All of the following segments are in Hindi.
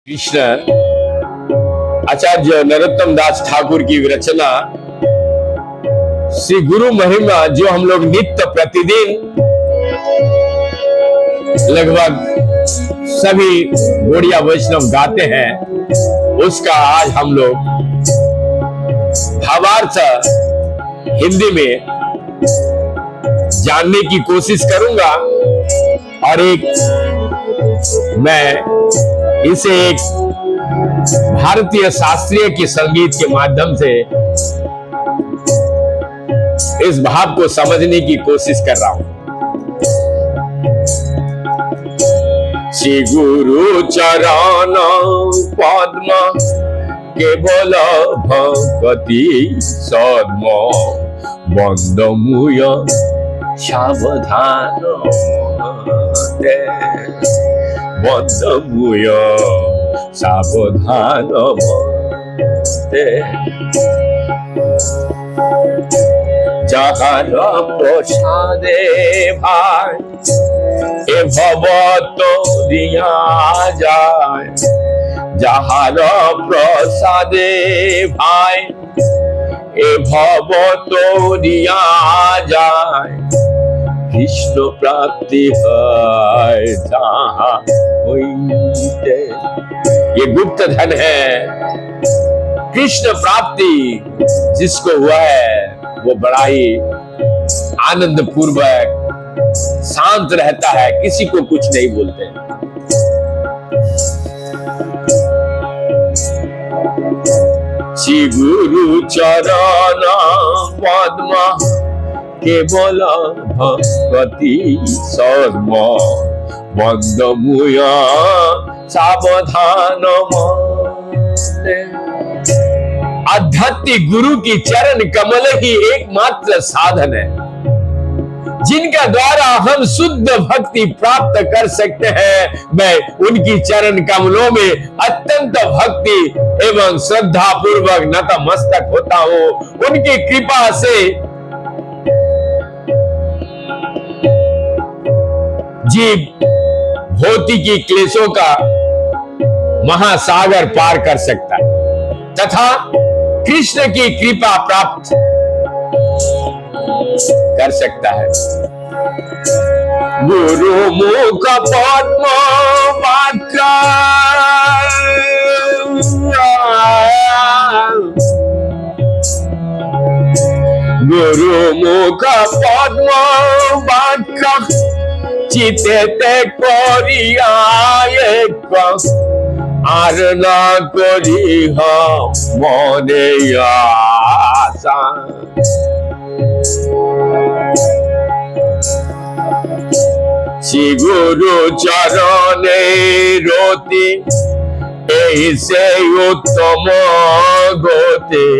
कृष्ण आचार्य नरोत्तम दास ठाकुर की रचना श्री गुरु महिमा जो हम लोग नित्य प्रतिदिन लगभग सभी गौड़िया वैष्णव गाते हैं, उसका आज हम लोग भावार्थ हिंदी में जानने की कोशिश करूंगा और मैं इसे एक भारतीय शास्त्रीय की संगीत के माध्यम से इस भाव को समझने की कोशिश कर रहा हूं। श्री गुरु चरण पद्म केवल भक्ति सद्म बंदमुय सावधान बंदमुय सावधान जाहार प्रसादे भाई ए भवत दिया जाए, जाहार प्रसादे भाई ए भवत दिया जाए, कृष्ण प्राप्ति है जहाँ होइते। ये गुप्त धन है, कृष्ण प्राप्ति जिसको हुआ है वो बड़ा ही आनंद पूर्वक शांत रहता है, किसी को कुछ नहीं बोलते। श्री गुरु चरण पद्म केवल भक्ति सद्म बंदमुय सावधान। आध्यात्मिक गुरु की चरण कमल ही एकमात्र साधन है जिनका द्वारा हम शुद्ध भक्ति प्राप्त कर सकते हैं। मैं उनकी चरण कमलों में अत्यंत भक्ति एवं श्रद्धा पूर्वक नतमस्तक होता हूं। उनकी कृपा से जीव भौतिकी क्लेशों का महासागर पार कर सकता है तथा कृष्ण की कृपा प्राप्त कर सकता है। गुरु मुख पद्म वाक्य गुरु मुख पद्म वाक्य चिते करिया আর না করি মনে আশা। শ্রী গুরু চরণে রতি এই সেই উত্তম গতি,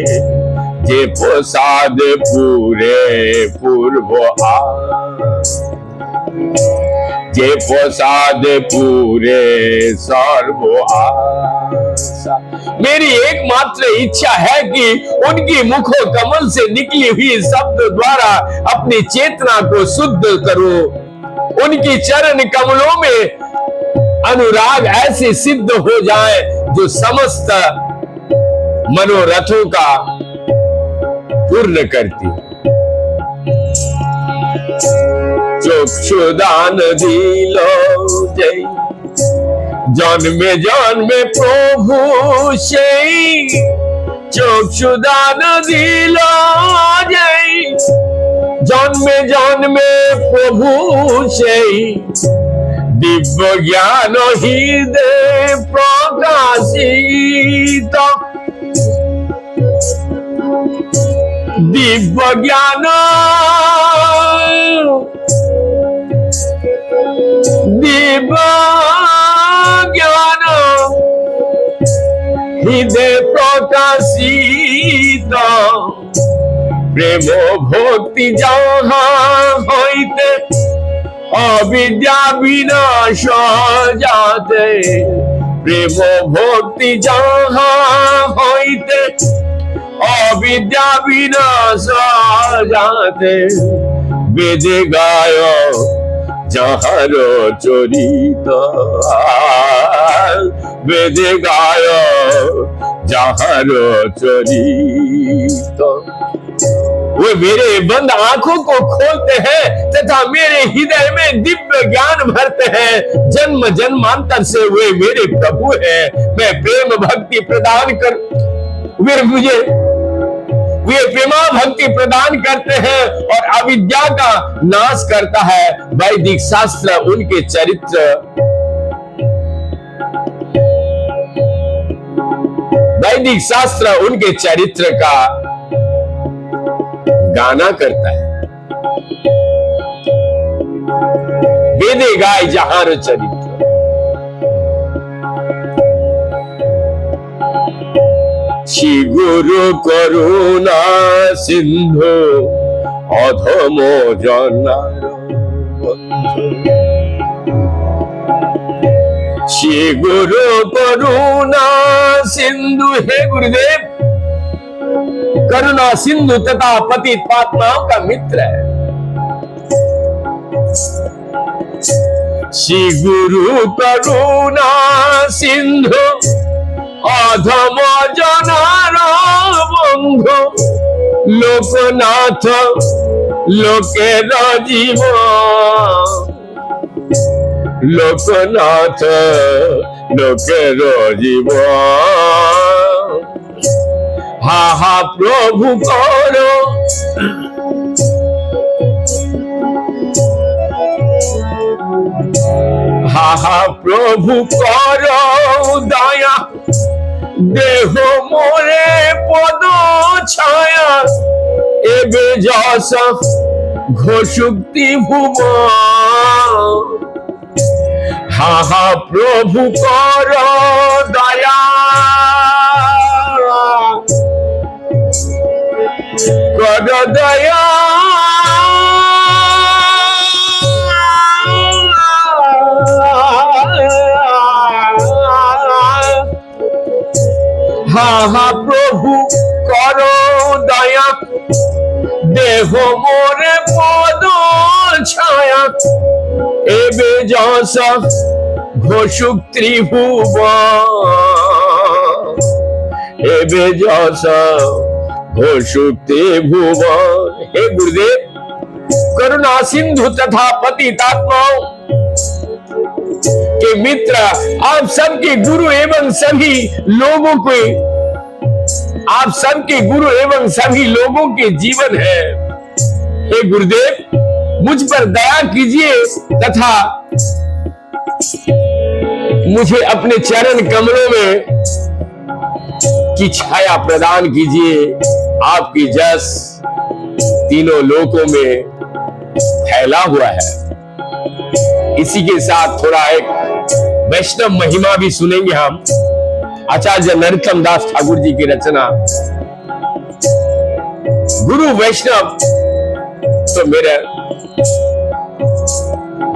যে প্রসাদ পুরে পূর্ব जे प्रसाद पूरे सर्व आशा। मेरी एकमात्र इच्छा है कि उनकी मुखो कमल से निकली हुई शब्द द्वारा अपनी चेतना को शुद्ध करूं। उनकी चरण कमलों में अनुराग ऐसे सिद्ध हो जाए जो समस्त मनोरथों का पूर्ण करती। चक्षुदान दिल जय जन्मे जन्मे प्रभु সেই, चक्षुदान दिल जय जन्मे जन्मे प्रभु সেই, दिव्य ज्ञान हृदय प्रकाशित, दिव्य ज्ञान दिव्य ज्ञान हृदय प्रकाशित, प्रेम भक्ति जहाँ होइते अविद्या विनाश जाते, प्रेम भक्ति जहाँ होइते अविद्या विनाश जाते। वेदे गाय যাহার চরিত वेद गाय जहाँ चरित। वे मेरे बंद आंखों को खोलते हैं तथा मेरे हृदय में दिव्य ज्ञान भरते हैं। जन्म जन्मांतर से वे मेरे प्रभु हैं। मैं प्रेम भक्ति प्रदान कर वे प्रेमा भक्ति प्रदान करते हैं और अविद्या का नाश करता है। वैदिक शास्त्र उनके चरित्र का गाना करता है। वेदे गाय जहार चरित्र। श्री गुरु करुणा सिंधु अधम जनार बंधु। श्री गुरु करुणा सिंधु, हे गुरुदेव करुणा सिंधु तथा पतित पात्माओं का मित्र है। श्री गुरु करुणा सिंधु अधम जनार बंधु। लोकनाथ लोकेर जीवन, लोकनाथ लोकेर जीवन। हा हा प्रभु करो हा हा प्रभु करो दया। देह मोरे पद छाया एबे जस घोषुक्ति भुवन। हा हा प्रभु करो दया कर दया। हा हा प्रभु करो दया। देह मोरे पद छाया एबे जस घोषुक त्रिभुवन। एबे जस घोषुक त्रिभुवन। हे गुरुदेव करुणा सिंधु तथा पतितात्माओं के मित्र, आप सबके गुरु एवं सभी लोगों को, आप सबके गुरु एवं सभी लोगों के जीवन है। हे गुरुदेव मुझ पर दया कीजिए तथा मुझे अपने चरण कमलों में की छाया प्रदान कीजिए। आपकी जस तीनों लोकों में फैला हुआ है। इसी के साथ थोड़ा एक वैष्णव महिमा भी सुनेंगे हम। आचार्य नरोत्तम दास ठाकुर जी की रचना। गुरु वैष्णव तो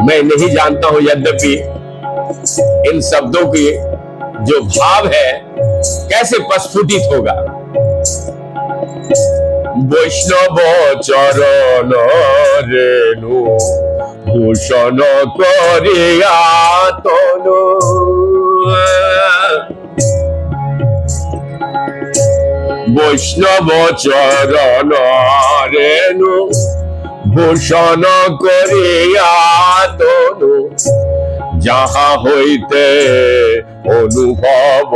मैं नहीं जानता हूं, यद्यपि इन शब्दों के जो भाव है कैसे प्रस्फुटित होगा। वैष्णव चरण रेणु भूषण करिया तनु। वैष्णव चरण रेणु भूषण करिया तनु। जहाँ होइते अनुभव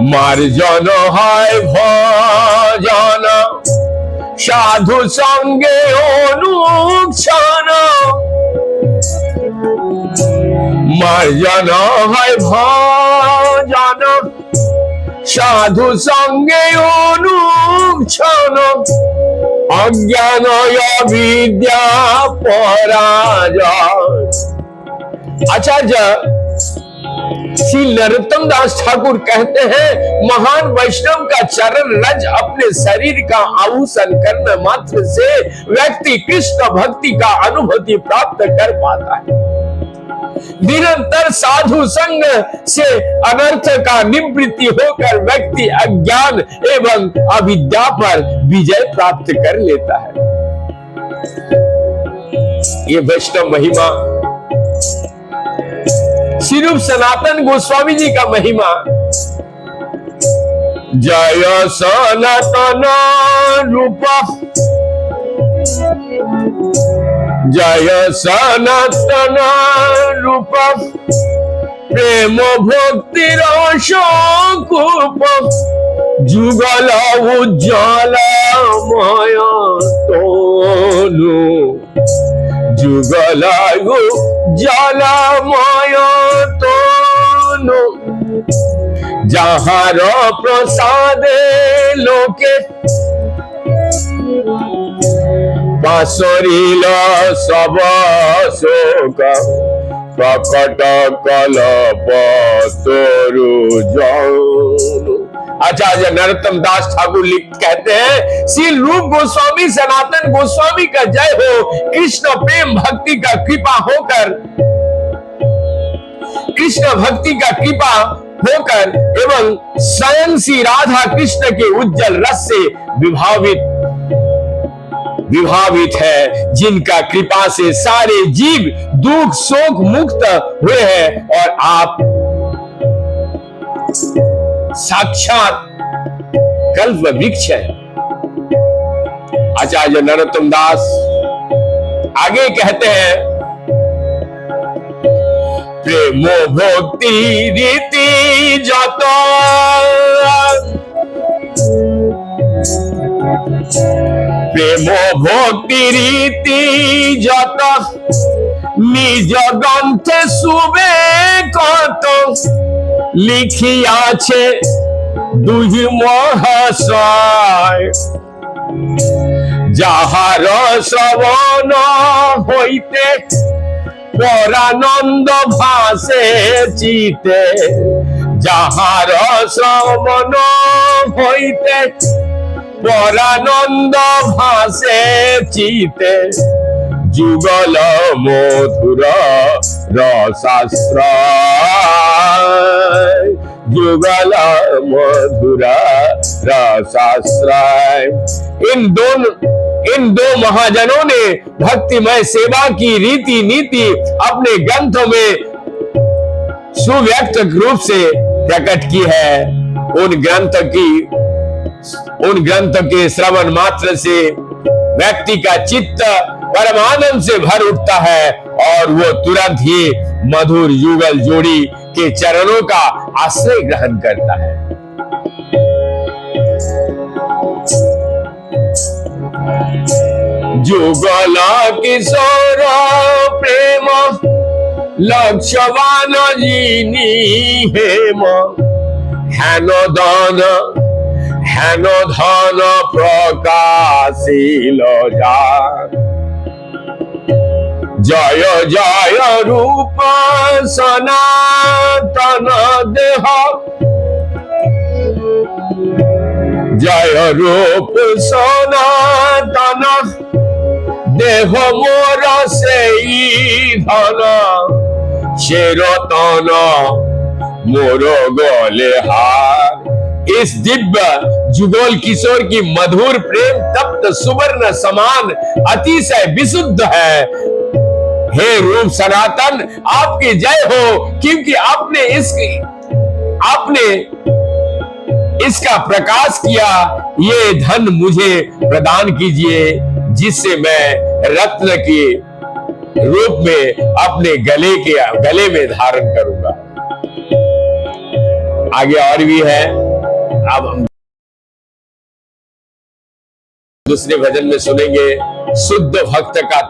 मार्जन है भजन साधु संगे अनुक्षण। मार्जन है भजन साधु संगे अनुक्षण। अज्ञान विद्या पराजय। आचार्य श्री नरोत्तम दास ठाकुर कहते हैं महान वैष्णव का चरण रज अपने शरीर का आभूषण करने मात्र से व्यक्ति कृष्ण भक्ति का अनुभूति प्राप्त कर पाता है। निरंतर साधु संग से अनर्थ का निवृत्ति होकर व्यक्ति अज्ञान एवं अविद्या पर विजय प्राप्त कर लेता है। ये वैष्णव महिमा श्री रूप सनातन गोस्वामी जी का महिमा। जय सनातन रूप, जय सनातन रूप, प्रेम भक्तिर शोकूप, जुगल उज्ज्वलमय तनु, जुगल उज्ज्वलमय तनु, যাহার প্রসাদে লোকে পাশরিল সব শোক, প্রকট কলপ তরু জল। आचार्य नरोत्तम दास ठाकुर कहते हैं, श्री रूप गोस्वामी सनातन गोस्वामी का जय हो। कृष्ण प्रेम भक्ति का कृपा होकर, कृष्ण भक्ति का कृपा होकर एवं स्वयं श्री राधा कृष्ण के उज्जवल रस से विभावित है, जिनका कृपा से सारे जीव दुख शोक मुक्त हुए हैं, और आप साक्षात कल्प वृक्ष है। आचार्य नरोत्तम दास आगे कहते हैं, प्रेम भक्ति रीति যত, প্রেম ভক্তি রীতি যত, নিজ গ্রন্থে শুবে কত, লিখিয়াছে দুই মহাশয়, যাহার শ্রবণ হইতে পরানন্দ ভাসে চিতে, যাহার শ্রবণ হইতে পরানন্দ ভাসে চিতে, যুগল মধুর রসাশ্রয়, যুগल मधुर रसाश्रय। इन दो महाजनों ने भक्तिमय सेवा की रीति नीति अपने ग्रंथों में सुव्यक्त रूप से प्रकट की है। उन ग्रंथ के श्रवण मात्र से व्यक्ति का चित्त परमानंद से भर उठता है, और वो तुरंत ही मधुर युगल जोड़ी के चरणों का आश्रय ग्रहण करता है। जुगल किशोर प्रेम लक्ष्यवान जिनी हेम, हेन धन प्रकाशिल जा, जय जय रूप सनातन देह, जय रूप सनातन देह मोर सेई धन, से रतन मोर गले हार। इस दिव्य जुगल किशोर की मधुर प्रेम तप्त सुवर्ण समान अतिशय विशुद्ध है। हे रूप सनातन, आपकी जय हो, क्योंकि आपने इसका प्रकाश किया। ये धन मुझे प्रदान कीजिए, जिससे मैं रत्न के रूप में अपने गले में धारण करूंगा। आगे और भी है, अब हम दूसरे भजन में सुनेंगे शुद्ध भक्त का